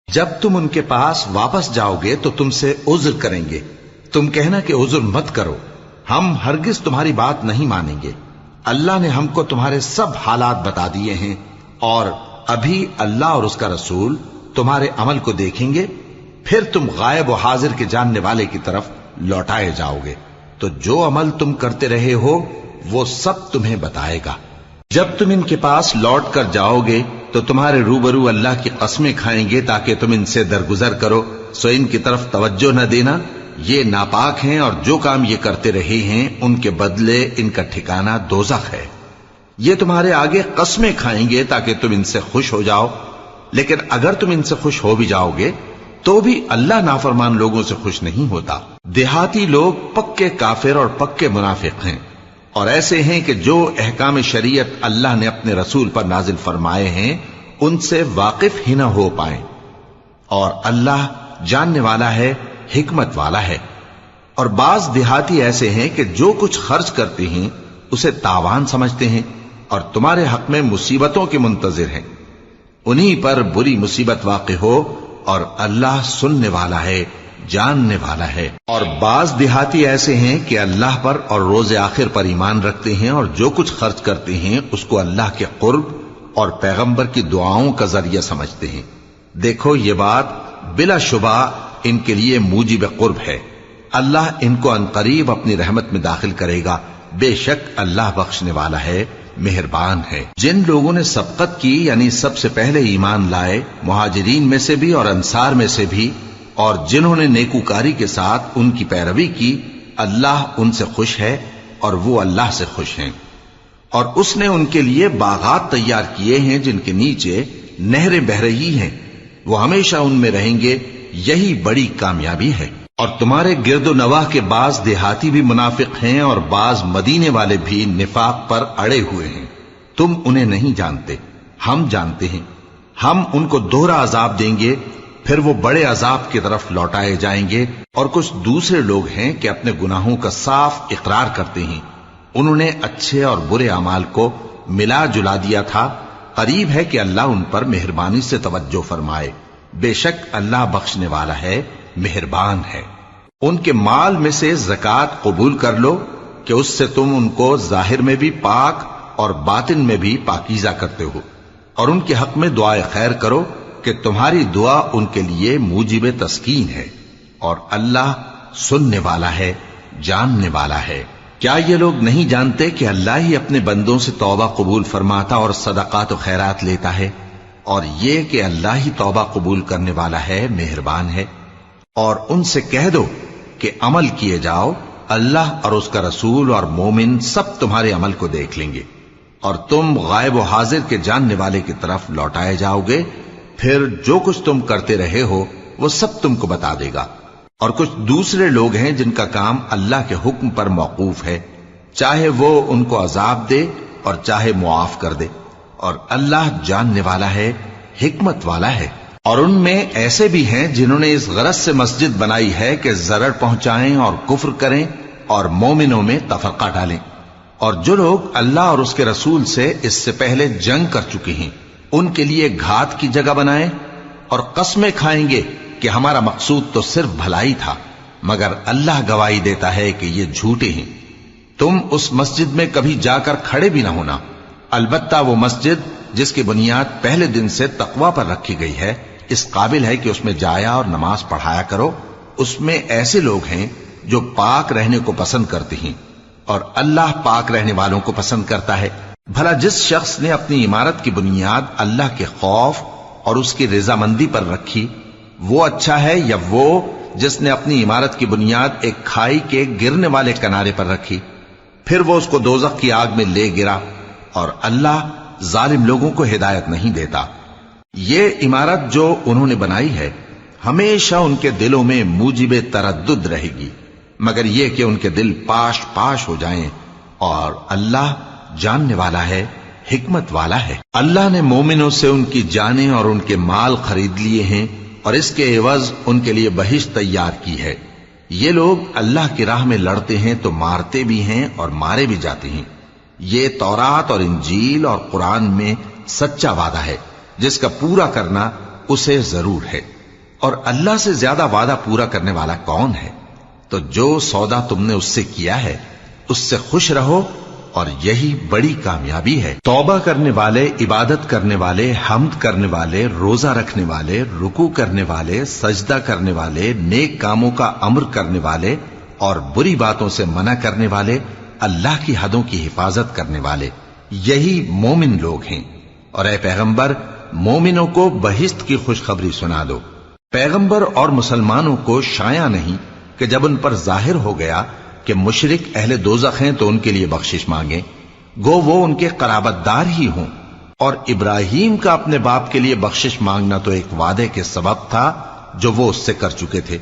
جب تم ان کے پاس واپس جاؤ گے تو تم سے عذر کریں گے، تم کہنا کہ عذر مت کرو، ہم ہرگز تمہاری بات نہیں مانیں گے۔ اللہ نے ہم کو تمہارے سب حالات بتا دیے ہیں، اور ابھی اللہ اور اس کا رسول تمہارے عمل کو دیکھیں گے، پھر تم غائب و حاضر کے جاننے والے کی طرف لوٹائے جاؤ گے، تو جو عمل تم کرتے رہے ہو وہ سب تمہیں بتائے گا۔ جب تم ان کے پاس لوٹ کر جاؤ گے تو تمہارے روبرو اللہ کی قسمیں کھائیں گے تاکہ تم ان سے درگزر کرو، سو ان کی طرف توجہ نہ دینا، یہ ناپاک ہیں اور جو کام یہ کرتے رہے ہیں ان کے بدلے ان کا ٹھکانہ دوزخ ہے۔ یہ تمہارے آگے قسمیں کھائیں گے تاکہ تم ان سے خوش ہو جاؤ، لیکن اگر تم ان سے خوش ہو بھی جاؤ گے تو بھی اللہ نافرمان لوگوں سے خوش نہیں ہوتا۔ دیہاتی لوگ پکے کافر اور پکے منافق ہیں، اور ایسے ہیں کہ جو احکام شریعت اللہ نے اپنے رسول پر نازل فرمائے ہیں ان سے واقف ہی نہ ہو پائیں، اور اللہ جاننے والا ہے، حکمت والا ہے۔ اور بعض دیہاتی ایسے ہیں کہ جو کچھ خرچ کرتے ہیں اسے تاوان سمجھتے ہیں اور تمہارے حق میں مصیبتوں کے منتظر ہیں، انہی پر بری مصیبت واقع ہو، اور اللہ سننے والا ہے، جاننے والا ہے۔ اور بعض دیہاتی ایسے ہیں کہ اللہ پر اور روز آخر پر ایمان رکھتے ہیں، اور جو کچھ خرچ کرتے ہیں اس کو اللہ کے قرب اور پیغمبر کی دعاؤں کا ذریعہ سمجھتے ہیں۔ دیکھو یہ بات بلا شبہ ان کے لیے موجب قرب ہے، اللہ ان کو عنقریب اپنی رحمت میں داخل کرے گا، بے شک اللہ بخشنے والا ہے، مہربان ہے۔ جن لوگوں نے سبقت کی یعنی سب سے پہلے ایمان لائے، مہاجرین میں سے بھی اور انصار میں سے بھی، اور جنہوں نے نیکوکاری کے ساتھ ان کی پیروی کی، اللہ ان سے خوش ہے اور وہ اللہ سے خوش ہیں۔ اور اس نے ان کے لیے باغات تیار کیے ہیں جن کے نیچے نہریں بہ رہی ہیں، وہ ہمیشہ ان میں رہیں گے، یہی بڑی کامیابی ہے۔ اور تمہارے گرد و نواح کے بعض دیہاتی بھی منافق ہیں اور بعض مدینے والے بھی نفاق پر اڑے ہوئے ہیں، تم انہیں نہیں جانتے، ہم جانتے ہیں۔ ہم ان کو دوہرا عذاب دیں گے، پھر وہ بڑے عذاب کی طرف لوٹائے جائیں گے۔ اور کچھ دوسرے لوگ ہیں کہ اپنے گناہوں کا صاف اقرار کرتے ہیں، انہوں نے اچھے اور برے اعمال کو ملا جلا دیا تھا، قریب ہے کہ اللہ ان پر مہربانی سے توجہ فرمائے، بے شک اللہ بخشنے والا ہے، مہربان ہے۔ ان کے مال میں سے زکوٰۃ قبول کر لو کہ اس سے تم ان کو ظاہر میں بھی پاک اور باطن میں بھی پاکیزہ کرتے ہو، اور ان کے حق میں دعائے خیر کرو کہ تمہاری دعا ان کے لیے موجب تسکین ہے، اور اللہ سننے والا ہے، جاننے والا ہے۔ کیا یہ لوگ نہیں جانتے کہ اللہ ہی اپنے بندوں سے توبہ قبول فرماتا اور صدقات و خیرات لیتا ہے، اور یہ کہ اللہ ہی توبہ قبول کرنے والا ہے، مہربان ہے۔ اور ان سے کہہ دو کہ عمل کیے جاؤ، اللہ اور اس کا رسول اور مومن سب تمہارے عمل کو دیکھ لیں گے، اور تم غائب و حاضر کے جاننے والے کی طرف لوٹائے جاؤ گے، پھر جو کچھ تم کرتے رہے ہو وہ سب تم کو بتا دے گا۔ اور کچھ دوسرے لوگ ہیں جن کا کام اللہ کے حکم پر موقوف ہے، چاہے وہ ان کو عذاب دے اور چاہے معاف کر دے، اور اللہ جاننے والا ہے، حکمت والا ہے۔ اور ان میں ایسے بھی ہیں جنہوں نے اس غرض سے مسجد بنائی ہے کہ ضرر پہنچائیں اور کفر کریں اور مومنوں میں تفرقہ ڈالیں، اور جو لوگ اللہ اور اس کے رسول سے اس سے پہلے جنگ کر چکے ہیں ان کے لیے گھات کی جگہ بنائیں، اور قسمیں کھائیں گے کہ ہمارا مقصود تو صرف بھلائی تھا، مگر اللہ گواہی دیتا ہے کہ یہ جھوٹے ہیں۔ تم اس مسجد میں کبھی جا کر کھڑے بھی نہ ہونا، البتہ وہ مسجد جس کی بنیاد پہلے دن سے تقوی پر رکھی گئی ہے اس قابل ہے کہ اس میں جایا اور نماز پڑھایا کرو۔ اس میں ایسے لوگ ہیں جو پاک رہنے کو پسند کرتے ہیں، اور اللہ پاک رہنے والوں کو پسند کرتا ہے۔ بھلا جس شخص نے اپنی عمارت کی بنیاد اللہ کے خوف اور اس کی رضامندی پر رکھی، وہ اچھا ہے یا وہ جس نے اپنی عمارت کی بنیاد ایک کھائی کے گرنے والے کنارے پر رکھی، پھر وہ اس کو دوزخ کی آگ میں لے گرا، اور اللہ ظالم لوگوں کو ہدایت نہیں دیتا۔ یہ عمارت جو انہوں نے بنائی ہے ہمیشہ ان کے دلوں میں موجب تردد رہے گی، مگر یہ کہ ان کے دل پاش پاش ہو جائیں، اور اللہ جاننے والا ہے، حکمت والا ہے۔ اللہ نے مومنوں سے ان کی جانیں اور ان کے مال خرید لیے ہیں، اور اس کے عوض ان کے لیے بہشت تیار کی ہے۔ یہ لوگ اللہ کی راہ میں لڑتے ہیں تو مارتے بھی ہیں اور مارے بھی جاتے ہیں۔ یہ تورات اور انجیل اور قرآن میں سچا وعدہ ہے جس کا پورا کرنا اسے ضرور ہے۔ اور اللہ سے زیادہ وعدہ پورا کرنے والا کون ہے؟ تو جو سودا تم نے اس سے کیا ہے اس سے خوش رہو، اور یہی بڑی کامیابی ہے۔ توبہ کرنے والے، عبادت کرنے والے، حمد کرنے والے، روزہ رکھنے والے، رکوع کرنے والے، سجدہ کرنے والے، نیک کاموں کا امر کرنے والے اور بری باتوں سے منع کرنے والے، اللہ کی حدوں کی حفاظت کرنے والے، یہی مومن لوگ ہیں۔ اور اے پیغمبر، مومنوں کو بہشت کی خوشخبری سنا دو۔ پیغمبر اور مسلمانوں کو شایع نہیں کہ جب ان پر ظاہر ہو گیا کہ مشرک اہل دوزخ ہیں تو ان کے لیے بخشش مانگیں، گو وہ ان کے قرابت دار ہی ہوں۔ اور ابراہیم کا اپنے باپ کے لیے بخشش مانگنا تو ایک وعدے کے سبب تھا جو وہ اس سے کر چکے تھے،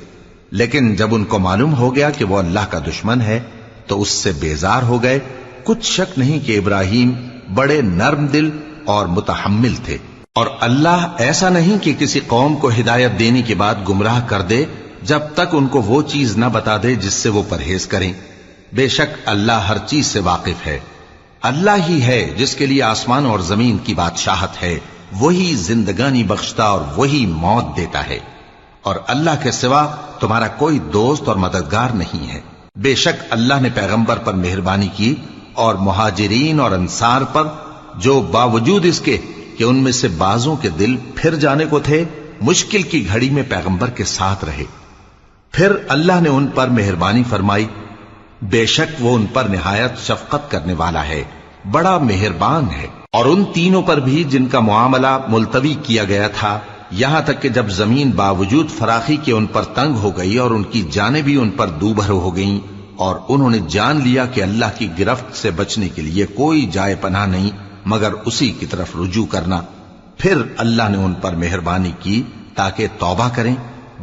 لیکن جب ان کو معلوم ہو گیا کہ وہ اللہ کا دشمن ہے تو اس سے بیزار ہو گئے۔ کچھ شک نہیں کہ ابراہیم بڑے نرم دل اور متحمل تھے، اور اللہ ایسا نہیں کہ کسی قوم کو ہدایت دینے کے بعد گمراہ کر دے جب تک ان کو وہ چیز نہ بتا دے جس سے وہ پرہیز کریں۔ بے شک اللہ ہر چیز سے واقف ہے۔ اللہ ہی ہے جس کے لیے آسمان اور زمین کی بادشاہت ہے، وہی زندگانی بخشتا اور وہی موت دیتا ہے، اور اللہ کے سوا تمہارا کوئی دوست اور مددگار نہیں ہے۔ بے شک اللہ نے پیغمبر پر مہربانی کی اور مہاجرین اور انصار پر، جو باوجود اس کے کہ ان میں سے بعضوں کے دل پھر جانے کو تھے، مشکل کی گھڑی میں پیغمبر کے ساتھ رہے۔ پھر اللہ نے ان پر مہربانی فرمائی، بے شک وہ ان پر نہایت شفقت کرنے والا ہے، بڑا مہربان ہے۔ اور ان تینوں پر بھی جن کا معاملہ ملتوی کیا گیا تھا، یہاں تک کہ جب زمین باوجود فراخی کے ان پر تنگ ہو گئی اور ان کی جانیں بھی ان پر دوبھر ہو گئیں، اور انہوں نے جان لیا کہ اللہ کی گرفت سے بچنے کے لیے کوئی جائے پناہ نہیں مگر اسی کی طرف رجوع کرنا، پھر اللہ نے ان پر مہربانی کی تاکہ توبہ کریں۔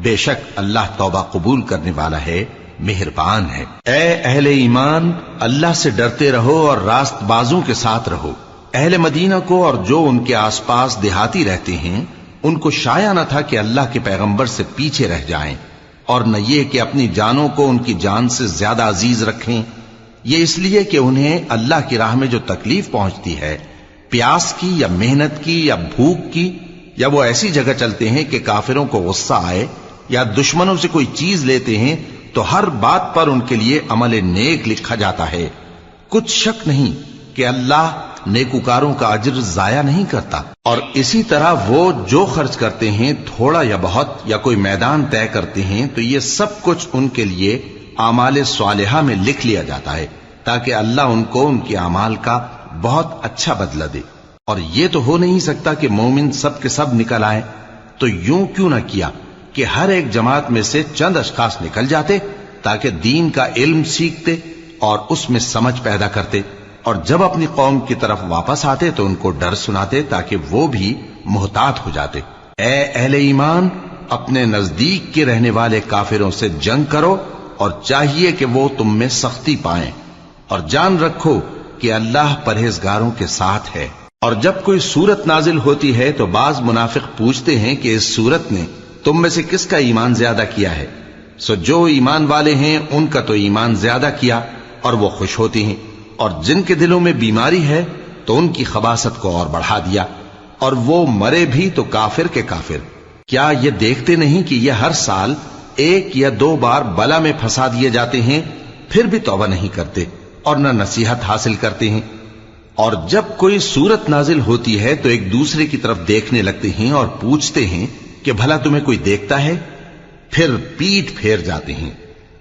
بے شک اللہ توبہ قبول کرنے والا ہے، مہربان ہے۔ اے اہل ایمان، اللہ سے ڈرتے رہو اور راست بازوں کے ساتھ رہو۔ اہل مدینہ کو اور جو ان کے آس پاس دیہاتی رہتے ہیں ان کو شایع نہ تھا کہ اللہ کے پیغمبر سے پیچھے رہ جائیں، اور نہ یہ کہ اپنی جانوں کو ان کی جان سے زیادہ عزیز رکھیں۔ یہ اس لیے کہ انہیں اللہ کی راہ میں جو تکلیف پہنچتی ہے، پیاس کی یا محنت کی یا بھوک کی، یا وہ ایسی جگہ چلتے ہیں کہ کافروں کو غصہ آئے یا دشمنوں سے کوئی چیز لیتے ہیں، تو ہر بات پر ان کے لیے عمل نیک لکھا جاتا ہے۔ کچھ شک نہیں کہ اللہ نیکوکاروں کا اجر ضائع نہیں کرتا۔ اور اسی طرح وہ جو خرچ کرتے ہیں، تھوڑا یا بہت، یا کوئی میدان طے کرتے ہیں، تو یہ سب کچھ ان کے لیے اعمال صالحہ میں لکھ لیا جاتا ہے، تاکہ اللہ ان کو ان کے اعمال کا بہت اچھا بدلہ دے۔ اور یہ تو ہو نہیں سکتا کہ مومن سب کے سب نکل آئیں، تو یوں کیوں نہ کیا کہ ہر ایک جماعت میں سے چند اشخاص نکل جاتے تاکہ دین کا علم سیکھتے اور اس میں سمجھ پیدا کرتے، اور جب اپنی قوم کی طرف واپس آتے تو ان کو ڈر سناتے تاکہ وہ بھی محتاط ہو جاتے۔ اے اہل ایمان، اپنے نزدیک کے رہنے والے کافروں سے جنگ کرو، اور چاہیے کہ وہ تم میں سختی پائیں، اور جان رکھو کہ اللہ پرہیزگاروں کے ساتھ ہے۔ اور جب کوئی سورت نازل ہوتی ہے تو بعض منافق پوچھتے ہیں کہ اس سورت نے تم میں سے کس کا ایمان زیادہ کیا ہے؟ سو جو ایمان والے ہیں ان کا تو ایمان زیادہ کیا، اور وہ خوش ہوتے ہیں، اور جن کے دلوں میں بیماری ہے تو ان کی خباثت کو اور بڑھا دیا، اور وہ مرے بھی تو کافر کے کافر۔ کیا یہ دیکھتے نہیں کہ یہ ہر سال ایک یا دو بار بلا میں پھنسا دیے جاتے ہیں، پھر بھی توبہ نہیں کرتے اور نہ نصیحت حاصل کرتے ہیں؟ اور جب کوئی سورت نازل ہوتی ہے تو ایک دوسرے کی طرف دیکھنے لگتے ہیں اور پوچھتے ہیں کہ بھلا تمہیں کوئی دیکھتا ہے؟ پھر پیٹ پھیر جاتے ہیں۔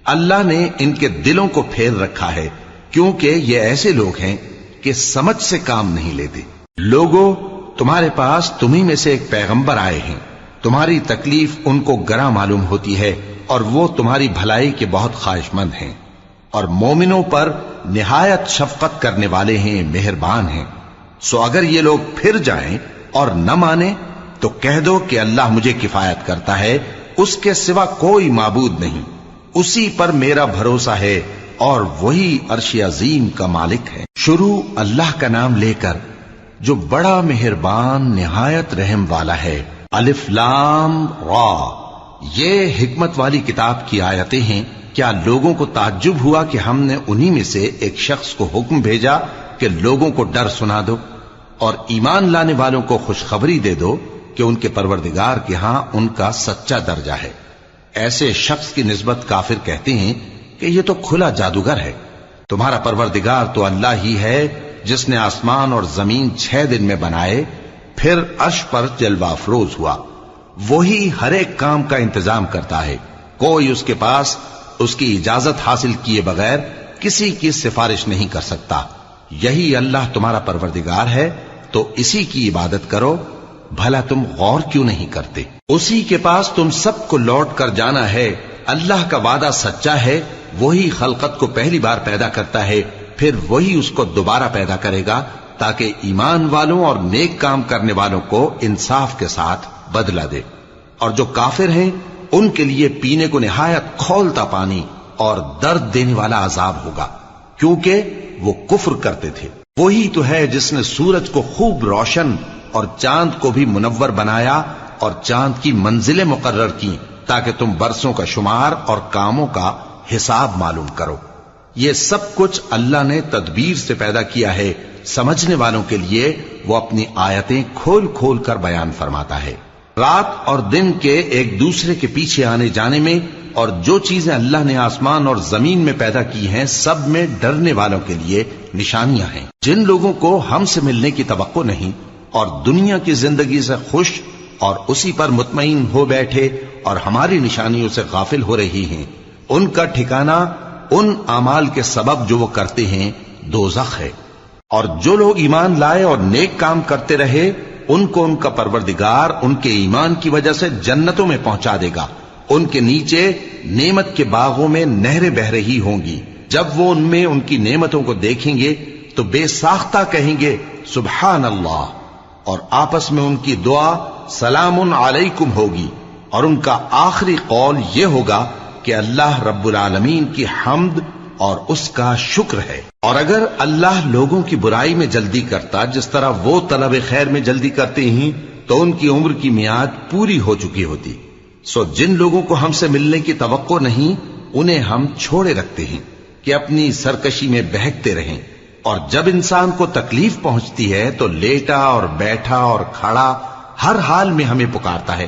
اللہ نے ان کے دلوں کو پھیر رکھا ہے، کیونکہ یہ ایسے لوگ ہیں کہ سمجھ سے کام نہیں لیتے۔ لوگوں، تمہارے پاس تمہیں میں سے ایک پیغمبر آئے ہیں، تمہاری تکلیف ان کو گراں معلوم ہوتی ہے، اور وہ تمہاری بھلائی کے بہت خواہش مند ہیں، اور مومنوں پر نہایت شفقت کرنے والے ہیں، مہربان ہیں۔ سو اگر یہ لوگ پھر جائیں اور نہ مانیں تو کہہ دو کہ اللہ مجھے کفایت کرتا ہے، اس کے سوا کوئی معبود نہیں، اسی پر میرا بھروسہ ہے، اور وہی عرش عظیم کا مالک ہے۔ شروع اللہ کا نام لے کر جو بڑا مہربان نہایت رحم والا ہے۔ الف لام را، یہ حکمت والی کتاب کی آیتیں ہیں۔ کیا لوگوں کو تعجب ہوا کہ ہم نے انہی میں سے ایک شخص کو حکم بھیجا کہ لوگوں کو ڈر سنا دو اور ایمان لانے والوں کو خوشخبری دے دو کہ ان کے پروردگار کے ہاں ان کا سچا درجہ ہے۔ ایسے شخص کی نسبت کافر کہتے ہیں کہ یہ تو کھلا جادوگر ہے۔ تمہارا پروردگار تو اللہ ہی ہے جس نے آسمان اور زمین 6 دن میں بنائے، پھر عرش پر جلوہ افروز ہوا۔ وہی ہر ایک کام کا انتظام کرتا ہے، کوئی اس کے پاس اس کی اجازت حاصل کیے بغیر کسی کی سفارش نہیں کر سکتا۔ یہی اللہ تمہارا پروردگار ہے تو اسی کی عبادت کرو، بھلا تم غور کیوں نہیں کرتے؟ اسی کے پاس تم سب کو لوٹ کر جانا ہے۔ اللہ کا وعدہ سچا ہے، وہی خلقت کو پہلی بار پیدا کرتا ہے، پھر وہی اس کو دوبارہ پیدا کرے گا تاکہ ایمان والوں اور نیک کام کرنے والوں کو انصاف کے ساتھ بدلہ دے۔ اور جو کافر ہیں ان کے لیے پینے کو نہایت کھولتا پانی اور درد دینے والا عذاب ہوگا، کیونکہ وہ کفر کرتے تھے۔ وہی تو ہے جس نے سورج کو خوب روشن اور چاند کو بھی منور بنایا اور چاند کی منزلیں مقرر کی تاکہ تم برسوں کا شمار اور کاموں کا حساب معلوم کرو۔ یہ سب کچھ اللہ نے تدبیر سے پیدا کیا ہے، سمجھنے والوں کے لیے وہ اپنی آیتیں کھول کھول کر بیان فرماتا ہے۔ رات اور دن کے ایک دوسرے کے پیچھے آنے جانے میں اور جو چیزیں اللہ نے آسمان اور زمین میں پیدا کی ہیں سب میں ڈرنے والوں کے لیے نشانیاں ہیں۔ جن لوگوں کو ہم سے ملنے کی توقع نہیں اور دنیا کی زندگی سے خوش اور اسی پر مطمئن ہو بیٹھے اور ہماری نشانیوں سے غافل ہو رہی ہیں، ان کا ٹھکانہ ان اعمال کے سبب جو وہ کرتے ہیں دوزخ ہے۔ اور جو لوگ ایمان لائے اور نیک کام کرتے رہے ان کو ان کا پروردگار ان کے ایمان کی وجہ سے جنتوں میں پہنچا دے گا، ان کے نیچے نعمت کے باغوں میں نہریں بہ رہی ہوں گی۔ جب وہ ان میں ان کی نعمتوں کو دیکھیں گے تو بے ساختہ کہیں گے سبحان اللہ، اور آپس میں ان کی دعا سلام علیکم ہوگی، اور ان کا آخری قول یہ ہوگا کہ اللہ رب العالمین کی حمد اور اس کا شکر ہے۔ اور اگر اللہ لوگوں کی برائی میں جلدی کرتا جس طرح وہ طلب خیر میں جلدی کرتے ہیں تو ان کی عمر کی میعاد پوری ہو چکی ہوتی۔ سو جن لوگوں کو ہم سے ملنے کی توقع نہیں انہیں ہم چھوڑے رکھتے ہیں کہ اپنی سرکشی میں بہکتے رہیں، اور جب انسان کو تکلیف پہنچتی ہے تو لیٹا اور بیٹھا اور کھڑا ہر حال میں ہمیں پکارتا ہے،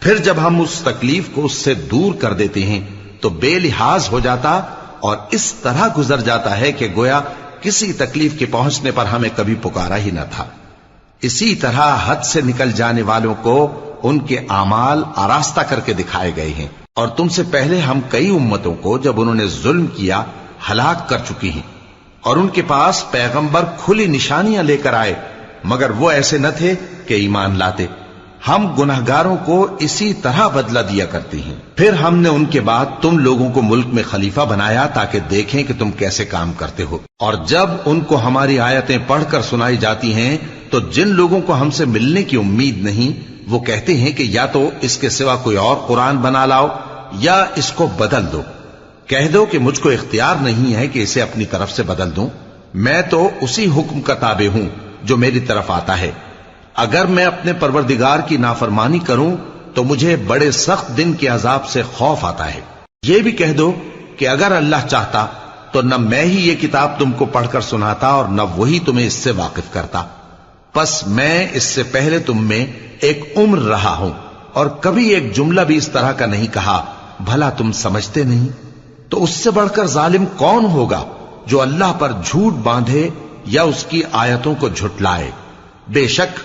پھر جب ہم اس تکلیف کو اس سے دور کر دیتے ہیں تو بے لحاظ ہو جاتا اور اس طرح گزر جاتا ہے کہ گویا کسی تکلیف کے پہنچنے پر ہمیں کبھی پکارا ہی نہ تھا۔ اسی طرح حد سے نکل جانے والوں کو ان کے اعمال آراستہ کر کے دکھائے گئے ہیں، اور تم سے پہلے ہم کئی امتوں کو جب انہوں نے ظلم کیا ہلاک کر چکی ہیں، اور ان کے پاس پیغمبر کھلی نشانیاں لے کر آئے مگر وہ ایسے نہ تھے کہ ایمان لاتے۔ ہم گنہگاروں کو اسی طرح بدلہ دیا کرتے ہیں۔ پھر ہم نے ان کے بعد تم لوگوں کو ملک میں خلیفہ بنایا تاکہ دیکھیں کہ تم کیسے کام کرتے ہو، اور جب ان کو ہماری آیتیں پڑھ کر سنائی جاتی ہیں تو جن لوگوں کو ہم سے ملنے کی امید نہیں وہ کہتے ہیں کہ یا تو اس کے سوا کوئی اور قرآن بنا لاؤ یا اس کو بدل دو۔ کہہ دو کہ مجھ کو اختیار نہیں ہے کہ اسے اپنی طرف سے بدل دوں، میں تو اسی حکم کا تابع ہوں جو میری طرف آتا ہے۔ اگر میں اپنے پروردگار کی نافرمانی کروں تو مجھے بڑے سخت دن کے عذاب سے خوف آتا ہے۔ یہ بھی کہہ دو کہ اگر اللہ چاہتا تو نہ میں ہی یہ کتاب تم کو پڑھ کر سناتا اور نہ وہی تمہیں اس سے واقف کرتا، پس میں اس سے پہلے تم میں ایک عمر رہا ہوں اور کبھی ایک جملہ بھی اس طرح کا نہیں کہا، بھلا تم سمجھتے نہیں؟ تو اس سے بڑھ کر ظالم کون ہوگا جو اللہ پر جھوٹ باندھے یا اس کی آیتوں کو جھٹلائے؟ بے شک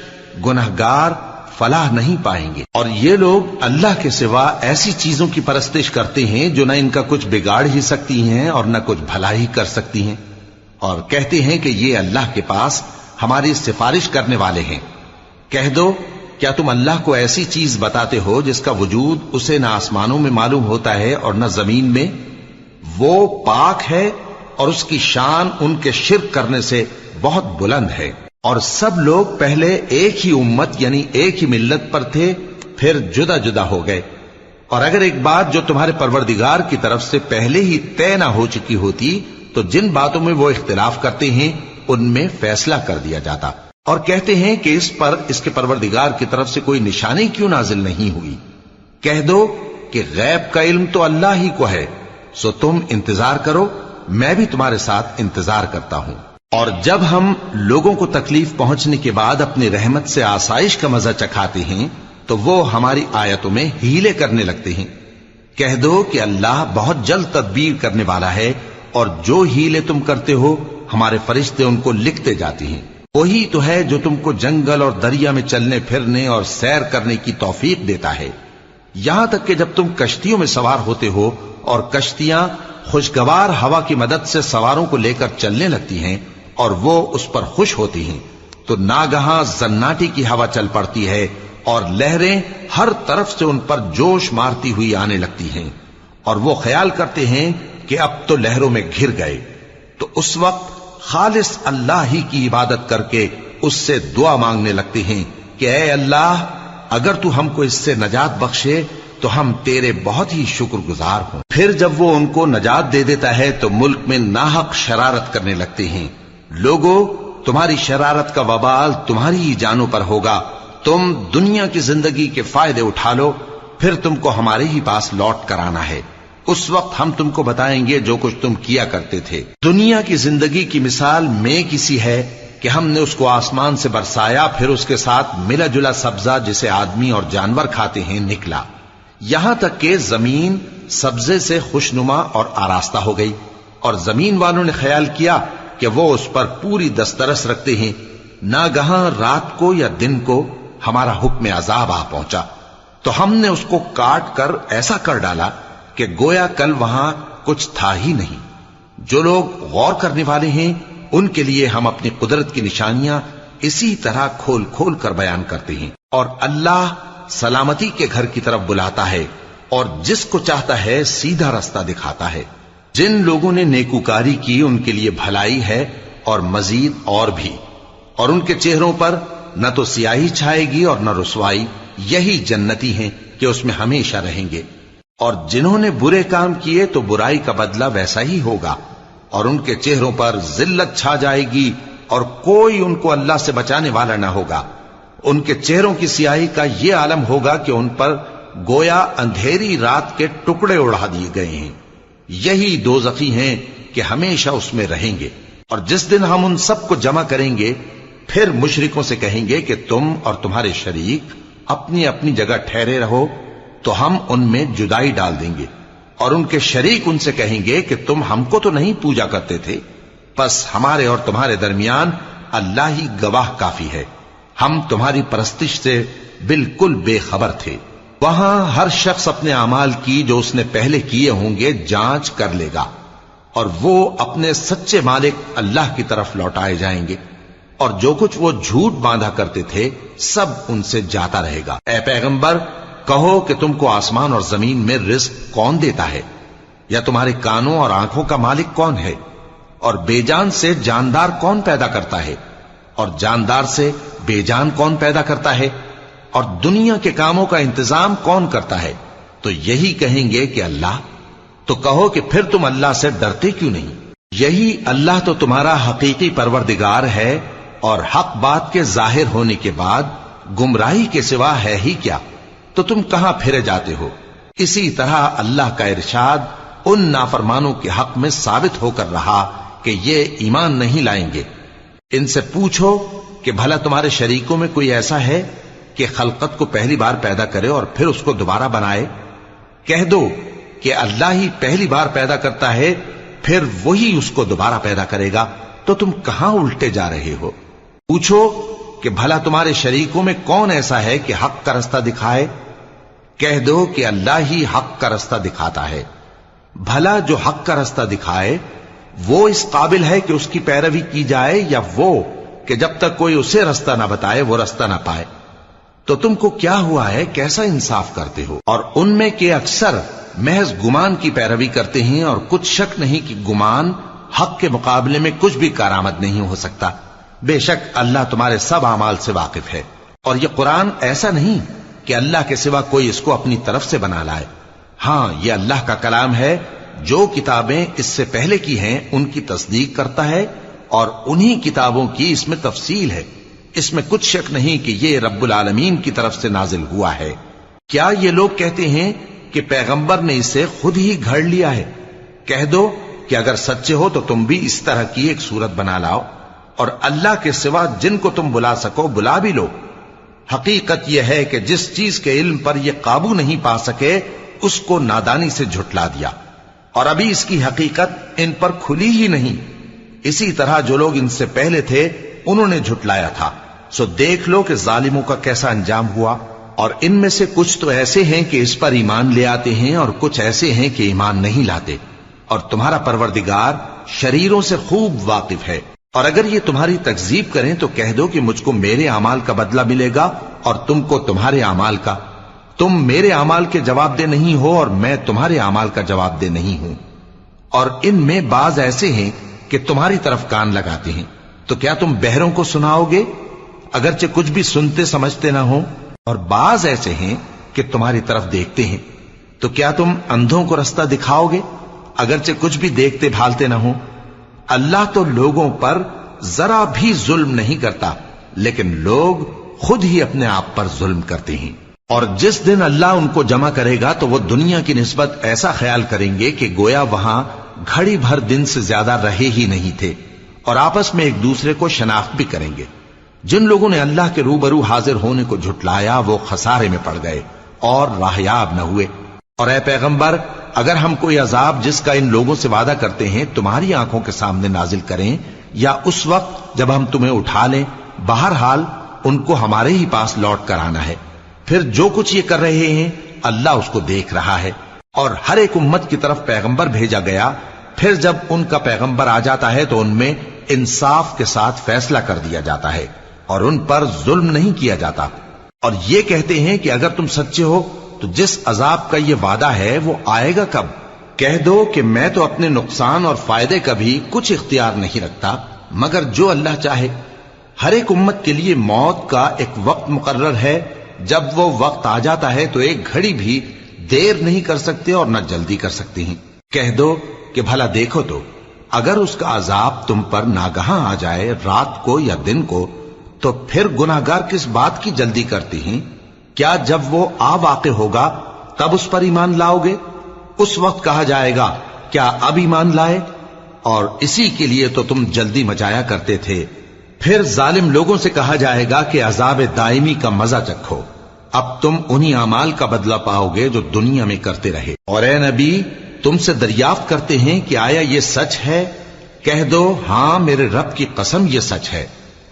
گنہگار فلاح نہیں پائیں گے۔ اور یہ لوگ اللہ کے سوا ایسی چیزوں کی پرستش کرتے ہیں جو نہ ان کا کچھ بگاڑ ہی سکتی ہیں اور نہ کچھ بھلا ہی کر سکتی ہیں، اور کہتے ہیں کہ یہ اللہ کے پاس ہماری سفارش کرنے والے ہیں۔ کہہ دو کیا تم اللہ کو ایسی چیز بتاتے ہو جس کا وجود اسے نہ آسمانوں میں معلوم ہوتا ہے اور نہ زمین میں؟ وہ پاک ہے اور اس کی شان ان کے شرک کرنے سے بہت بلند ہے۔ اور سب لوگ پہلے ایک ہی امت یعنی ایک ہی ملت پر تھے، پھر جدا جدا ہو گئے، اور اگر ایک بات جو تمہارے پروردگار کی طرف سے پہلے ہی طے نہ ہو چکی ہوتی تو جن باتوں میں وہ اختلاف کرتے ہیں ان میں فیصلہ کر دیا جاتا۔ اور کہتے ہیں کہ اس پر اس کے پروردگار کی طرف سے کوئی نشانی کیوں نازل نہیں ہوئی؟ کہہ دو کہ غیب کا علم تو اللہ ہی کو ہے، سو تم انتظار کرو، میں بھی تمہارے ساتھ انتظار کرتا ہوں۔ اور جب ہم لوگوں کو تکلیف پہنچنے کے بعد اپنی رحمت سے آسائش کا مزہ چکھاتے ہیں تو وہ ہماری آیتوں میں ہیلے کرنے لگتے ہیں۔ کہہ دو کہ اللہ بہت جلد تدبیر کرنے والا ہے، اور جو ہیلے تم کرتے ہو ہمارے فرشتے ان کو لکھتے جاتے ہیں۔ وہی تو ہے جو تم کو جنگل اور دریا میں چلنے پھرنے اور سیر کرنے کی توفیق دیتا ہے، یہاں تک کہ جب تم کشتیوں میں سوار ہوتے ہو اور کشتیاں خوشگوار ہوا کی مدد سے سواروں کو لے کر چلنے لگتی ہیں اور وہ اس پر خوش ہوتی ہیں، تو ناگہاں زناٹی کی ہوا چل پڑتی ہے اور لہریں ہر طرف سے ان پر جوش مارتی ہوئی آنے لگتی ہیں، اور وہ خیال کرتے ہیں کہ اب تو لہروں میں گھر گئے، تو اس وقت خالص اللہ ہی کی عبادت کر کے اس سے دعا مانگنے لگتے ہیں کہ اے اللہ، اگر تو ہم کو اس سے نجات بخشے تو ہم تیرے بہت ہی شکر گزار ہوں۔ پھر جب وہ ان کو نجات دے دیتا ہے تو ملک میں ناحق شرارت کرنے لگتے ہیں۔ لوگو، تمہاری شرارت کا وبال تمہاری ہی جانوں پر ہوگا، تم دنیا کی زندگی کے فائدے اٹھا لو، پھر تم کو ہمارے ہی پاس لوٹ کر آنا ہے، اس وقت ہم تم کو بتائیں گے جو کچھ تم کیا کرتے تھے۔ دنیا کی زندگی کی مثال میں کسی ہے کہ ہم نے اس کو آسمان سے برسایا، پھر اس کے ساتھ ملا جلا سبزہ جسے آدمی اور جانور کھاتے ہیں نکلا، یہاں تک کہ زمین سبزے سے خوشنما اور آراستہ ہو گئی، اور زمین والوں نے خیال کیا کہ وہ اس پر پوری دسترس رکھتے ہیں۔ ناگہاں رات کو یا دن کو ہمارا حکم عذاب آ پہنچا تو ہم نے اس کو کاٹ کر ایسا کر ڈالا کہ گویا کل وہاں کچھ تھا ہی نہیں۔ جو لوگ غور کرنے والے ہیں ان کے لیے ہم اپنی قدرت کی نشانیاں اسی طرح کھول کھول کر بیان کرتے ہیں، اور اللہ سلامتی کے گھر کی طرف بلاتا ہے اور جس کو چاہتا ہے سیدھا رستہ دکھاتا ہے۔ جن لوگوں نے نیکوکاری کی ان کے لیے بھلائی ہے اور مزید اور بھی، اور ان کے چہروں پر نہ تو سیاہی چھائے گی اور نہ رسوائی، یہی جنتی ہیں کہ اس میں ہمیشہ رہیں گے۔ اور جنہوں نے برے کام کیے تو برائی کا بدلہ ویسا ہی ہوگا، اور ان کے چہروں پر ذلت چھا جائے گی اور کوئی ان کو اللہ سے بچانے والا نہ ہوگا۔ ان کے چہروں کی سیاہی کا یہ عالم ہوگا کہ ان پر گویا اندھیری رات کے ٹکڑے اڑا دیے گئے ہیں، یہی دوزخی ہیں کہ ہمیشہ اس میں رہیں گے۔ اور جس دن ہم ان سب کو جمع کریں گے پھر مشرکوں سے کہیں گے کہ تم اور تمہارے شریک اپنی اپنی جگہ ٹھہرے رہو، تو ہم ان میں جدائی ڈال دیں گے، اور ان کے شریک ان سے کہیں گے کہ تم ہم کو تو نہیں پوجا کرتے تھے، پس ہمارے اور تمہارے درمیان اللہ ہی گواہ کافی ہے، ہم تمہاری پرستش سے بالکل بے خبر تھے۔ وہاں ہر شخص اپنے اعمال کی جو اس نے پہلے کیے ہوں گے جانچ کر لے گا، اور وہ اپنے سچے مالک اللہ کی طرف لوٹائے جائیں گے، اور جو کچھ وہ جھوٹ باندھا کرتے تھے سب ان سے جاتا رہے گا۔ اے پیغمبر، کہو کہ تم کو آسمان اور زمین میں رزق کون دیتا ہے، یا تمہارے کانوں اور آنکھوں کا مالک کون ہے، اور بے جان سے جاندار کون پیدا کرتا ہے، اور جاندار سے بے جان کون پیدا کرتا ہے، اور دنیا کے کاموں کا انتظام کون کرتا ہے؟ تو یہی کہیں گے کہ اللہ۔ تو کہو کہ پھر تم اللہ سے ڈرتے کیوں نہیں؟ یہی اللہ تو تمہارا حقیقی پروردگار ہے، اور حق بات کے ظاہر ہونے کے بعد گمراہی کے سوا ہے ہی کیا؟ تو تم کہاں پھرے جاتے ہو؟ اسی طرح اللہ کا ارشاد ان نافرمانوں کے حق میں ثابت ہو کر رہا کہ یہ ایمان نہیں لائیں گے۔ ان سے پوچھو کہ بھلا تمہارے شریکوں میں کوئی ایسا ہے کہ خلقت کو پہلی بار پیدا کرے اور پھر اس کو دوبارہ بنائے؟ کہہ دو کہ اللہ ہی پہلی بار پیدا کرتا ہے، پھر وہی اس کو دوبارہ پیدا کرے گا، تو تم کہاں الٹے جا رہے ہو؟ پوچھو کہ بھلا تمہارے شریکوں میں کون ایسا ہے کہ حق کا رستہ دکھائے؟ کہہ دو کہ اللہ ہی حق کا رستہ دکھاتا ہے۔ بھلا جو حق کا رستہ دکھائے وہ اس قابل ہے کہ اس کی پیروی کی جائے، یا وہ کہ جب تک کوئی اسے رستہ نہ بتائے وہ رستہ نہ پائے؟ تو تم کو کیا ہوا ہے، کیسا انصاف کرتے ہو؟ اور ان میں کے اکثر محض گمان کی پیروی کرتے ہیں، اور کچھ شک نہیں کہ گمان حق کے مقابلے میں کچھ بھی کارآمد نہیں ہو سکتا۔ بے شک اللہ تمہارے سب اعمال سے واقف ہے، اور یہ قرآن ایسا نہیں کہ اللہ کے سوا کوئی اس کو اپنی طرف سے بنا لائے۔ ہاں، یہ اللہ کا کلام ہے، جو کتابیں اس سے پہلے کی ہیں ان کی تصدیق کرتا ہے، اور انہی کتابوں کی اس میں تفصیل ہے، اس میں کچھ شک نہیں کہ یہ رب العالمین کی طرف سے نازل ہوا ہے۔ کیا یہ لوگ کہتے ہیں کہ پیغمبر نے اسے خود ہی گھڑ لیا ہے؟ کہہ دو کہ اگر سچے ہو تو تم بھی اس طرح کی ایک صورت بنا لاؤ اور اللہ کے سوا جن کو تم بلا سکو بلا بھی لو. حقیقت یہ ہے کہ جس چیز کے علم پر یہ قابو نہیں پا سکے اس کو نادانی سے جھٹلا دیا، اور ابھی اس کی حقیقت ان پر کھلی ہی نہیں. اسی طرح جو لوگ ان سے پہلے تھے انہوں نے جھٹلایا تھا، سو دیکھ لو کہ ظالموں کا کیسا انجام ہوا. اور ان میں سے کچھ تو ایسے ہیں کہ اس پر ایمان لے آتے ہیں، اور کچھ ایسے ہیں کہ ایمان نہیں لاتے. اور تمہارا پروردگار شریروں سے خوب واقف ہے. اور اگر یہ تمہاری تکذیب کریں تو کہہ دو کہ مجھ کو میرے اعمال کا بدلہ ملے گا اور تم کو تمہارے اعمال کا. تم میرے اعمال کے جواب دہ نہیں ہو اور میں تمہارے اعمال کا جواب دہ نہیں ہوں. اور ان میں بعض ایسے ہیں کہ تمہاری طرف کان لگاتے ہیں، تو کیا تم بہروں کو سناؤ گے اگرچہ کچھ بھی سنتے سمجھتے نہ ہو؟ اور بعض ایسے ہیں کہ تمہاری طرف دیکھتے ہیں، تو کیا تم اندھوں کو رستہ دکھاؤ گے اگرچہ کچھ بھی دیکھتے بھالتے نہ ہو؟ اللہ تو لوگوں پر ذرا بھی ظلم نہیں کرتا، لیکن لوگ خود ہی اپنے آپ پر ظلم کرتے ہیں. اور جس دن اللہ ان کو جمع کرے گا تو وہ دنیا کی نسبت ایسا خیال کریں گے کہ گویا وہاں گھڑی بھر دن سے زیادہ رہے ہی نہیں تھے، اور آپس میں ایک دوسرے کو شناخت بھی کریں گے. جن لوگوں نے اللہ کے روبرو حاضر ہونے کو جھٹلایا وہ خسارے میں پڑ گئے اور راہیاب نہ ہوئے. اور اے پیغمبر، اگر ہم کوئی عذاب جس کا ان لوگوں سے وعدہ کرتے ہیں تمہاری آنکھوں کے سامنے نازل کریں یا اس وقت جب ہم تمہیں اٹھا لیں، بہرحال ان کو ہمارے ہی پاس لوٹ کر آنا ہے. پھر جو کچھ یہ کر رہے ہیں اللہ اس کو دیکھ رہا ہے. اور ہر ایک امت کی طرف پیغمبر بھیجا گیا، پھر جب ان کا پیغمبر آ جاتا ہے تو ان میں انصاف کے ساتھ فیصلہ کر دیا جاتا ہے اور ان پر ظلم نہیں کیا جاتا. اور یہ کہتے ہیں کہ اگر تم سچے ہو تو جس عذاب کا یہ وعدہ ہے وہ آئے گا کب؟ کہہ دو کہ میں تو اپنے نقصان اور فائدے کا بھی کچھ اختیار نہیں رکھتا مگر جو اللہ چاہے. ہر ایک امت کے لیے موت کا ایک وقت مقرر ہے، جب وہ وقت آ جاتا ہے تو ایک گھڑی بھی دیر نہیں کر سکتے اور نہ جلدی کر سکتے ہیں. کہہ دو کہ بھلا دیکھو تو اگر اس کا عذاب تم پر ناگہاں آ جائے رات کو یا دن کو تو پھر گناہگار کس بات کی جلدی کرتے ہیں؟ کیا جب وہ آ واقع ہوگا تب اس پر ایمان لاؤ گے؟ اس وقت کہا جائے گا کیا اب ایمان لائے؟ اور اسی کے لیے تو تم جلدی مچایا کرتے تھے. پھر ظالم لوگوں سے کہا جائے گا کہ عذاب دائمی کا مزہ چکھو، اب تم انہی اعمال کا بدلہ پاؤ گے جو دنیا میں کرتے رہے. اور اے نبی، تم سے دریافت کرتے ہیں کہ آیا یہ سچ ہے؟ کہہ دو ہاں میرے رب کی قسم یہ سچ ہے،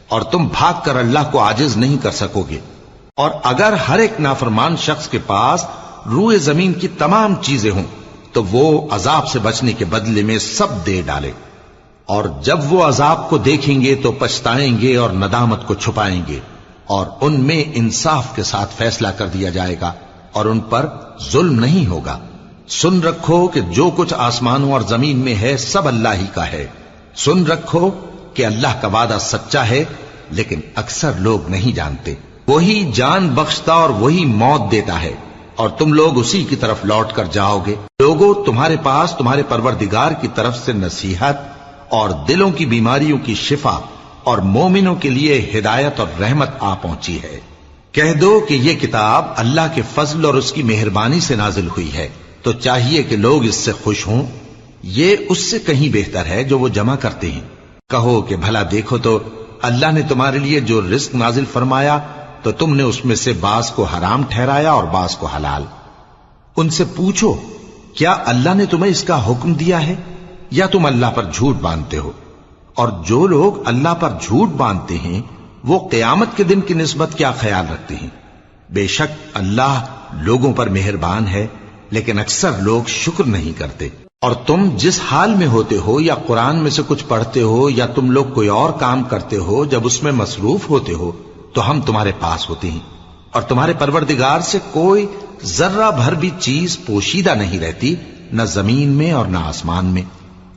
اور تم بھاگ کر اللہ کو عاجز نہیں کر سکو گے. اور اگر ہر ایک نافرمان شخص کے پاس روئے زمین کی تمام چیزیں ہوں تو وہ عذاب سے بچنے کے بدلے میں سب دے ڈالے، اور جب وہ عذاب کو دیکھیں گے تو پچھتائیں گے اور ندامت کو چھپائیں گے، اور ان میں انصاف کے ساتھ فیصلہ کر دیا جائے گا اور ان پر ظلم نہیں ہوگا. سن رکھو کہ جو کچھ آسمانوں اور زمین میں ہے سب اللہ ہی کا ہے. سن رکھو کہ اللہ کا وعدہ سچا ہے لیکن اکثر لوگ نہیں جانتے. وہی جان بخشتا اور وہی موت دیتا ہے اور تم لوگ اسی کی طرف لوٹ کر جاؤ گے. لوگوں، تمہارے پاس تمہارے پروردگار کی طرف سے نصیحت اور دلوں کی بیماریوں کی شفا اور مومنوں کے لیے ہدایت اور رحمت آ پہنچی ہے. کہہ دو کہ یہ کتاب اللہ کے فضل اور اس کی مہربانی سے نازل ہوئی ہے، تو چاہیے کہ لوگ اس سے خوش ہوں. یہ اس سے کہیں بہتر ہے جو وہ جمع کرتے ہیں. کہو کہ بھلا دیکھو تو اللہ نے تمہارے لیے جو رزق نازل فرمایا تو تم نے اس میں سے بعض کو حرام ٹھہرایا اور بعض کو حلال. ان سے پوچھو کیا اللہ نے تمہیں اس کا حکم دیا ہے یا تم اللہ پر جھوٹ باندھتے ہو؟ اور جو لوگ اللہ پر جھوٹ باندھتے ہیں وہ قیامت کے دن کی نسبت کیا خیال رکھتے ہیں؟ بے شک اللہ لوگوں پر مہربان ہے لیکن اکثر لوگ شکر نہیں کرتے. اور تم جس حال میں ہوتے ہو یا قرآن میں سے کچھ پڑھتے ہو یا تم لوگ کوئی اور کام کرتے ہو، جب اس میں مصروف ہوتے ہو تو ہم تمہارے پاس ہوتے ہیں، اور تمہارے پروردگار سے کوئی ذرہ بھر بھی چیز پوشیدہ نہیں رہتی، نہ زمین میں اور نہ آسمان میں،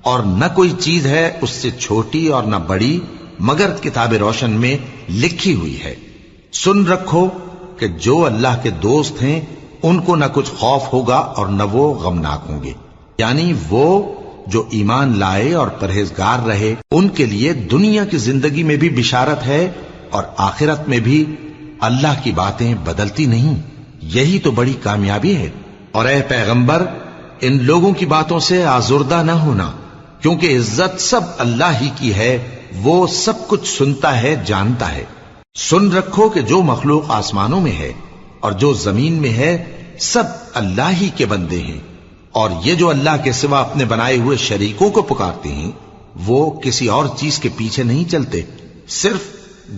اور نہ کوئی چیز ہے اس سے چھوٹی اور نہ بڑی مگر کتاب روشن میں لکھی ہوئی ہے. سن رکھو کہ جو اللہ کے دوست ہیں ان کو نہ کچھ خوف ہوگا اور نہ وہ غمناک ہوں گے. یعنی وہ جو ایمان لائے اور پرہیزگار رہے ان کے لیے دنیا کی زندگی میں بھی بشارت ہے اور آخرت میں بھی. اللہ کی باتیں بدلتی نہیں، یہی تو بڑی کامیابی ہے. اور اے پیغمبر، ان لوگوں کی باتوں سے آزردہ نہ ہونا، کیونکہ عزت سب اللہ ہی کی ہے وہ سب کچھ سنتا ہے، جانتا ہے۔ سن رکھو کہ جو مخلوق آسمانوں میں ہے اور جو زمین میں ہے سب اللہ ہی کے بندے ہیں، اور یہ جو اللہ کے سوا اپنے بنائے ہوئے شریکوں کو پکارتے ہیں وہ کسی اور چیز کے پیچھے نہیں چلتے، صرف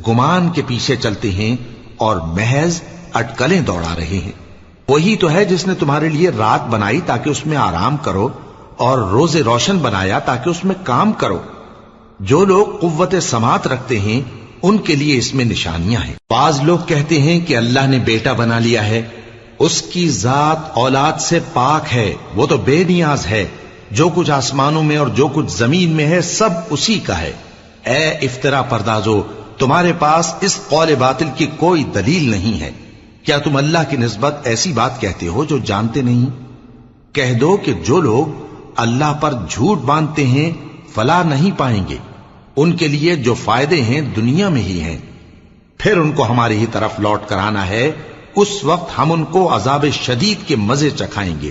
گمان کے پیچھے چلتے ہیں اور محض اٹکلیں دوڑا رہے ہیں۔ وہی تو ہے جس نے تمہارے لیے رات بنائی تاکہ اس میں آرام کرو، اور روز روشن بنایا تاکہ اس میں کام کرو۔ جو لوگ قوت سماعت رکھتے ہیں ان کے لیے اس میں نشانیاں ہیں۔ بعض لوگ کہتے ہیں کہ اللہ نے بیٹا بنا لیا ہے، اس کی ذات اولاد سے پاک ہے، وہ تو بے نیاز ہے، جو کچھ آسمانوں میں اور جو کچھ زمین میں ہے سب اسی کا ہے۔ اے افترا پردازو، تمہارے پاس اس قول باطل کی کوئی دلیل نہیں ہے۔ کیا تم اللہ کی نسبت ایسی بات کہتے ہو جو جانتے نہیں؟ کہہ دو کہ جو لوگ اللہ پر جھوٹ باندھتے ہیں فلاح نہیں پائیں گے، ان کے لیے جو فائدے ہیں دنیا میں ہی ہیں، پھر ان کو ہماری ہی طرف لوٹ کر آنا ہے، اس وقت ہم ان کو عذاب شدید کے مزے چکھائیں گے،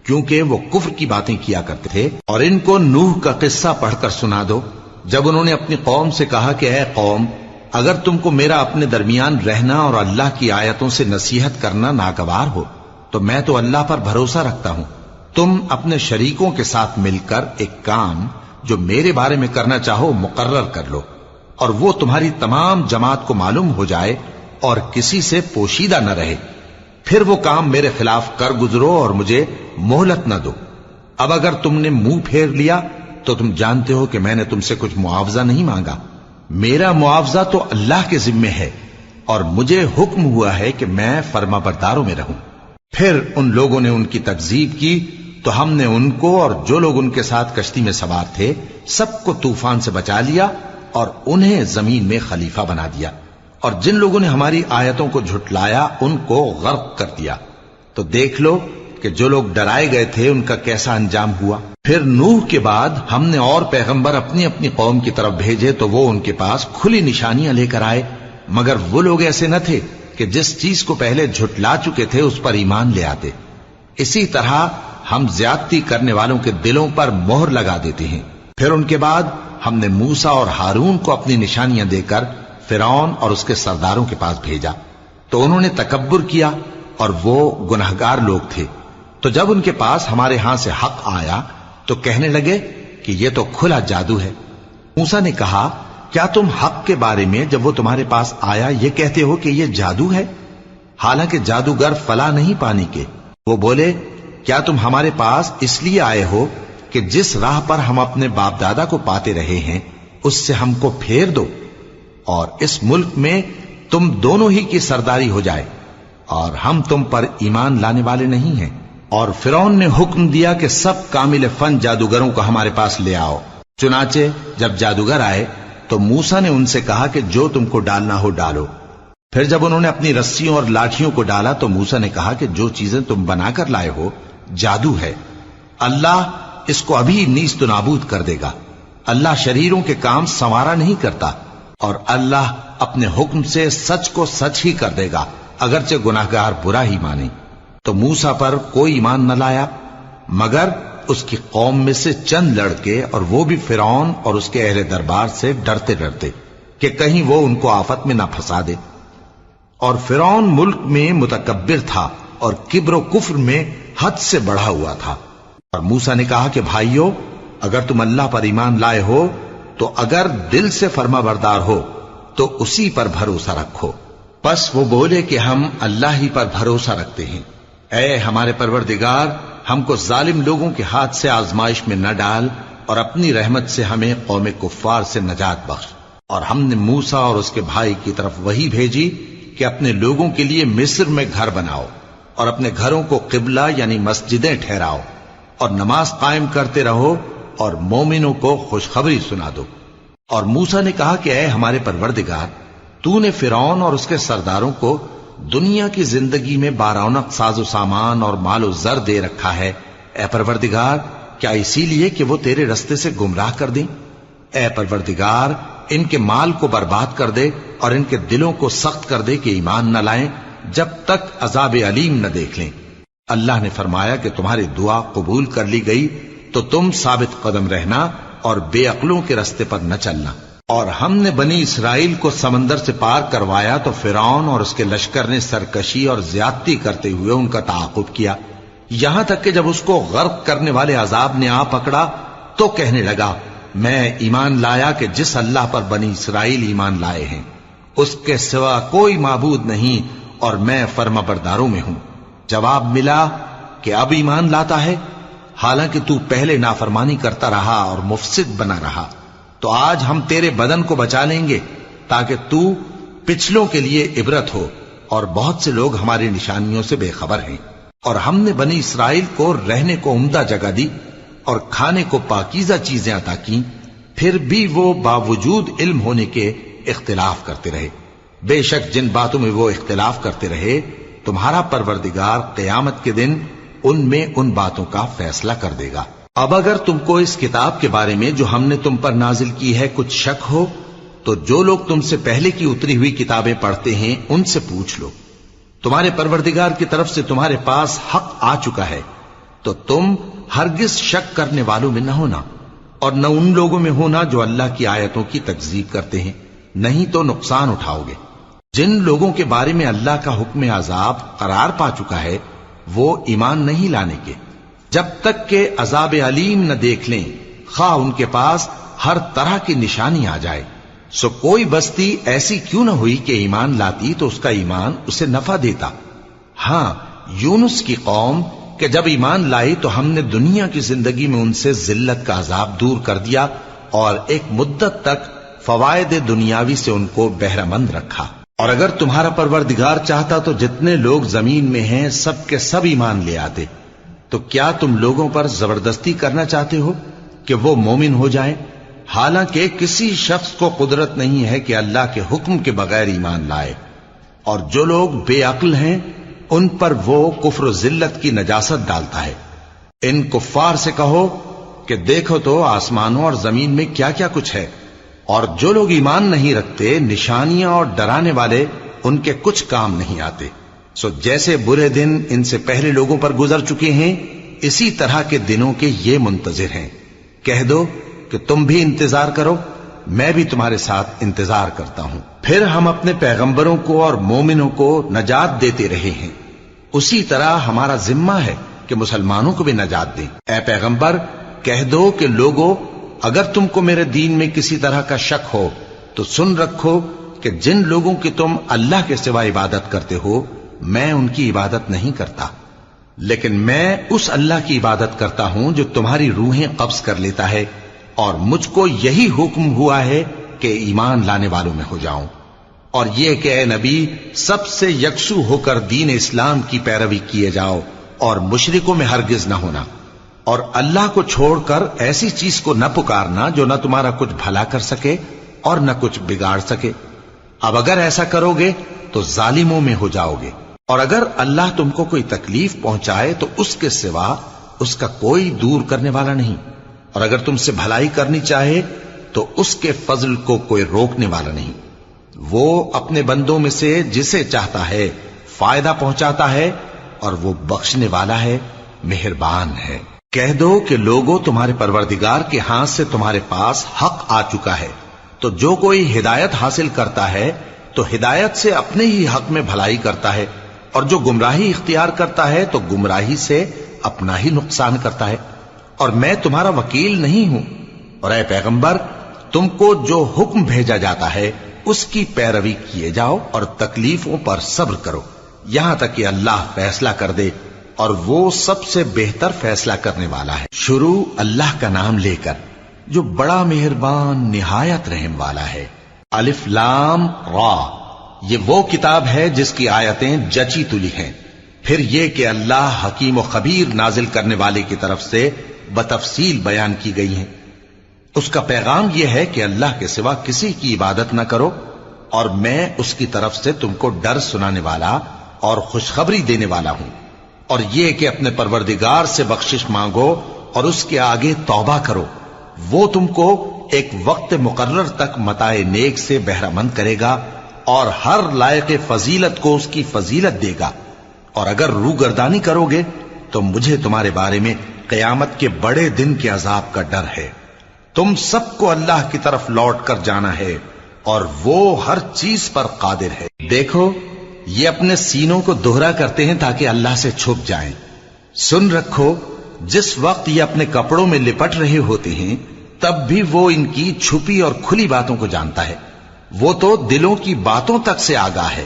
کیونکہ وہ کفر کی باتیں کیا کرتے تھے۔ اور ان کو نوح کا قصہ پڑھ کر سنا دو، جب انہوں نے اپنی قوم سے کہا کہ اے قوم، اگر تم کو میرا اپنے درمیان رہنا اور اللہ کی آیتوں سے نصیحت کرنا ناگوار ہو تو میں تو اللہ پر بھروسہ رکھتا ہوں، تم اپنے شریکوں کے ساتھ مل کر ایک کام جو میرے بارے میں کرنا چاہو مقرر کر لو، اور وہ تمہاری تمام جماعت کو معلوم ہو جائے اور کسی سے پوشیدہ نہ رہے، پھر وہ کام میرے خلاف کر گزرو اور مجھے مہلت نہ دو۔ اب اگر تم نے منہ پھیر لیا تو تم جانتے ہو کہ میں نے تم سے کچھ معاوضہ نہیں مانگا، میرا معاوضہ تو اللہ کے ذمے ہے، اور مجھے حکم ہوا ہے کہ میں فرما برداروں میں رہوں۔ پھر ان لوگوں نے ان کی تکذیب کی تو ہم نے ان کو اور جو لوگ ان کے ساتھ کشتی میں سوار تھے سب کو طوفان سے بچا لیا اور انہیں زمین میں خلیفہ بنا دیا، اور جن لوگوں نے ہماری آیتوں کو جھٹلایا ان کو غرق کر دیا۔ تو دیکھ لو کہ جو لوگ ڈرائے گئے تھے ان کا کیسا انجام ہوا۔ پھر نوح کے بعد ہم نے اور پیغمبر اپنی اپنی قوم کی طرف بھیجے تو وہ ان کے پاس کھلی نشانیاں لے کر آئے، مگر وہ لوگ ایسے نہ تھے کہ جس چیز کو پہلے جھٹلا چکے تھے اس پر ایمان لے آتے۔ اسی طرح ہم زیادتی کرنے والوں کے دلوں پر مہر لگا دیتے ہیں۔ پھر ان کے بعد ہم نے موسیٰ اور ہارون کو اپنی نشانیاں دے کر فرعون اور اس کے سرداروں کے پاس بھیجا، تو انہوں نے تکبر کیا اور وہ گناہگار لوگ تھے۔ تو جب ان کے پاس ہمارے ہاں سے حق آیا تو کہنے لگے کہ یہ تو کھلا جادو ہے۔ موسیٰ نے کہا، کیا تم حق کے بارے میں جب وہ تمہارے پاس آیا یہ کہتے ہو کہ یہ جادو ہے، حالانکہ جادوگر فلاح نہیں پانے کے؟ وہ بولے، کیا تم ہمارے پاس اس لیے آئے ہو کہ جس راہ پر ہم اپنے باپ دادا کو پاتے رہے ہیں اس سے ہم کو پھیر دو، اور اس ملک میں تم دونوں ہی کی سرداری ہو جائے، اور ہم تم پر ایمان لانے والے نہیں ہیں؟ اور فرعون نے حکم دیا کہ سب کامل فن جادوگروں کو ہمارے پاس لے آؤ۔ چنانچہ جب جادوگر آئے تو موسیٰ نے ان سے کہا کہ جو تم کو ڈالنا ہو ڈالو۔ پھر جب انہوں نے اپنی رسیوں اور لاٹھیوں کو ڈالا تو موسیٰ نے کہا کہ جو چیزیں تم بنا کر لائے ہو جادو ہے، اللہ اس کو ابھی نیست و نابود کر دے گا۔ اللہ شریروں کے کام سنوارا نہیں کرتا، اور اللہ اپنے حکم سے سچ کو سچ ہی کر دے گا، اگرچہ گناہگار برا ہی مانے۔ تو موسیٰ پر کوئی ایمان نہ لایا مگر اس کی قوم میں سے چند لڑکے، اور وہ بھی فرعون اور اس کے اہل دربار سے ڈرتے ڈرتے کہ کہیں وہ ان کو آفت میں نہ پھنسا دے۔ اور فرعون ملک میں متکبر تھا اور کبر و کفر میں حد سے بڑھا ہوا تھا۔ اور موسیٰ نے کہا کہ بھائیو، اگر تم اللہ پر ایمان لائے ہو تو اگر دل سے فرما بردار ہو تو اسی پر بھروسہ رکھو۔ پس وہ بولے کہ ہم اللہ ہی پر بھروسہ رکھتے ہیں۔ اے ہمارے پروردگار، ہم کو ظالم لوگوں کے ہاتھ سے آزمائش میں نہ ڈال، اور اپنی رحمت سے ہمیں قوم کفار سے نجات بخش۔ اور ہم نے موسیٰ اور اس کے بھائی کی طرف وحی بھیجی کہ اپنے لوگوں کے لیے مصر میں گھر بناؤ، اور اپنے گھروں کو قبلہ یعنی مسجدیں ٹھہراؤ، اور نماز قائم کرتے رہو، اور مومنوں کو خوشخبری سنا دو۔ اور موسیٰ نے کہا کہ اے ہمارے پروردگار، تو نے فرعون اور اس کے سرداروں کو دنیا کی زندگی میں بارونق ساز و سامان اور مال و زر دے رکھا ہے، اے پروردگار کیا اسی لیے کہ وہ تیرے رستے سے گمراہ کر دیں؟ اے پروردگار ان کے مال کو برباد کر دے اور ان کے دلوں کو سخت کر دے کہ ایمان نہ لائیں جب تک عذاب علیم نہ دیکھ لیں۔ اللہ نے فرمایا کہ تمہاری دعا قبول کر لی گئی تو تم ثابت قدم رہنا اور بے عقلوں کے رستے پر نہ چلنا۔ اور ہم نے بنی اسرائیل کو سمندر سے پار کروایا تو فرعون اور اس کے لشکر نے سرکشی اور زیادتی کرتے ہوئے ان کا تعاقب کیا، یہاں تک کہ جب اس کو غرق کرنے والے عذاب نے آ پکڑا تو کہنے لگا میں ایمان لایا کہ جس اللہ پر بنی اسرائیل ایمان لائے ہیں اس کے سوا کوئی معبود نہیں اور میں فرما برداروں میں ہوں۔ جواب ملا کہ اب ایمان لاتا ہے، حالانکہ تو پہلے نافرمانی کرتا رہا اور مفسد بنا رہا، تو آج ہم تیرے بدن کو بچا لیں گے تاکہ تو پچھلوں کے لیے عبرت ہو، اور بہت سے لوگ ہماری نشانیوں سے بے خبر ہیں۔ اور ہم نے بنی اسرائیل کو رہنے کو عمدہ جگہ دی اور کھانے کو پاکیزہ چیزیں عطا کیں، پھر بھی وہ باوجود علم ہونے کے اختلاف کرتے رہے۔ بے شک جن باتوں میں وہ اختلاف کرتے رہے تمہارا پروردگار قیامت کے دن ان میں ان باتوں کا فیصلہ کر دے گا۔ اب اگر تم کو اس کتاب کے بارے میں جو ہم نے تم پر نازل کی ہے کچھ شک ہو تو جو لوگ تم سے پہلے کی اتری ہوئی کتابیں پڑھتے ہیں ان سے پوچھ لو، تمہارے پروردگار کی طرف سے تمہارے پاس حق آ چکا ہے تو تم ہرگز شک کرنے والوں میں نہ ہونا، اور نہ ان لوگوں میں ہونا جو اللہ کی آیتوں کی تکذیب کرتے ہیں، نہیں تو نقصان اٹھاؤ گے۔ جن لوگوں کے بارے میں اللہ کا حکم عذاب قرار پا چکا ہے وہ ایمان نہیں لانے کے جب تک کہ عذاب علیم نہ دیکھ لیں، خواہ ان کے پاس ہر طرح کی نشانی آ جائے۔ سو کوئی بستی ایسی کیوں نہ ہوئی کہ ایمان لاتی تو اس کا ایمان اسے نفع دیتا۔ ہاں، یونس کی قوم کہ جب ایمان لائی تو ہم نے دنیا کی زندگی میں ان سے ذلت کا عذاب دور کر دیا اور ایک مدت تک فوائد دنیاوی سے ان کو بہرہ مند رکھا۔ اور اگر تمہارا پروردگار چاہتا تو جتنے لوگ زمین میں ہیں سب کے سب ایمان لے آتے، تو کیا تم لوگوں پر زبردستی کرنا چاہتے ہو کہ وہ مومن ہو جائیں؟ حالانکہ کسی شخص کو قدرت نہیں ہے کہ اللہ کے حکم کے بغیر ایمان لائے، اور جو لوگ بے عقل ہیں ان پر وہ کفر و ذلت کی نجاست ڈالتا ہے۔ ان کفار سے کہو کہ دیکھو تو آسمانوں اور زمین میں کیا کیا کچھ ہے، اور جو لوگ ایمان نہیں رکھتے نشانیاں اور ڈرانے والے ان کے کچھ کام نہیں آتے۔ سو جیسے برے دن ان سے پہلے لوگوں پر گزر چکے ہیں اسی طرح کے دنوں کے یہ منتظر ہیں۔ کہہ دو کہ تم بھی انتظار کرو، میں بھی تمہارے ساتھ انتظار کرتا ہوں۔ پھر ہم اپنے پیغمبروں کو اور مومنوں کو نجات دیتے رہے ہیں، اسی طرح ہمارا ذمہ ہے کہ مسلمانوں کو بھی نجات دیں۔ اے پیغمبر کہہ دو کہ لوگو اگر تم کو میرے دین میں کسی طرح کا شک ہو تو سن رکھو کہ جن لوگوں کی تم اللہ کے سوا عبادت کرتے ہو میں ان کی عبادت نہیں کرتا، لیکن میں اس اللہ کی عبادت کرتا ہوں جو تمہاری روحیں قبض کر لیتا ہے، اور مجھ کو یہی حکم ہوا ہے کہ ایمان لانے والوں میں ہو جاؤں، اور یہ کہ اے نبی سب سے یکسو ہو کر دین اسلام کی پیروی کیے جاؤ اور مشرکوں میں ہرگز نہ ہونا، اور اللہ کو چھوڑ کر ایسی چیز کو نہ پکارنا جو نہ تمہارا کچھ بھلا کر سکے اور نہ کچھ بگاڑ سکے۔ اب اگر ایسا کرو گے تو ظالموں میں ہو جاؤ گے، اور اگر اللہ تم کو کوئی تکلیف پہنچائے تو اس کے سوا اس کا کوئی دور کرنے والا نہیں، اور اگر تم سے بھلائی کرنی چاہے تو اس کے فضل کو کوئی روکنے والا نہیں۔ وہ اپنے بندوں میں سے جسے چاہتا ہے فائدہ پہنچاتا ہے، اور وہ بخشنے والا ہے، مہربان ہے۔ کہہ دو کہ لوگوں تمہارے پروردگار کے ہاتھ سے تمہارے پاس حق آ چکا ہے، تو جو کوئی ہدایت حاصل کرتا ہے تو ہدایت سے اپنے ہی حق میں بھلائی کرتا ہے، اور جو گمراہی اختیار کرتا ہے تو گمراہی سے اپنا ہی نقصان کرتا ہے، اور میں تمہارا وکیل نہیں ہوں۔ اور اے پیغمبر تم کو جو حکم بھیجا جاتا ہے اس کی پیروی کیے جاؤ اور تکلیفوں پر صبر کرو یہاں تک کہ اللہ فیصلہ کر دے، اور وہ سب سے بہتر فیصلہ کرنے والا ہے۔ شروع اللہ کا نام لے کر جو بڑا مہربان نہایت رحم والا ہے۔ الف لام را، یہ وہ کتاب ہے جس کی آیتیں جچی تلی ہیں۔ پھر یہ کہ اللہ حکیم و خبیر نازل کرنے والے کی طرف سے بتفصیل بیان کی گئی ہیں۔ اس کا پیغام یہ ہے کہ اللہ کے سوا کسی کی عبادت نہ کرو، اور میں اس کی طرف سے تم کو ڈر سنانے والا اور خوشخبری دینے والا ہوں، اور یہ کہ اپنے پروردگار سے بخشش مانگو اور اس کے آگے توبہ کرو، وہ تم کو ایک وقت مقرر تک متاع نیک سے بہرہ مند کرے گا، اور ہر لائق فضیلت کو اس کی فضیلت دے گا، اور اگر روگردانی کرو گے تو مجھے تمہارے بارے میں قیامت کے بڑے دن کے عذاب کا ڈر ہے۔ تم سب کو اللہ کی طرف لوٹ کر جانا ہے اور وہ ہر چیز پر قادر ہے۔ دیکھو یہ اپنے سینوں کو دوہرا کرتے ہیں تاکہ اللہ سے چھپ جائیں۔ سن رکھو جس وقت یہ اپنے کپڑوں میں لپٹ رہے ہوتے ہیں تب بھی وہ ان کی چھپی اور کھلی باتوں کو جانتا ہے، وہ تو دلوں کی باتوں تک سے آگاہ ہے۔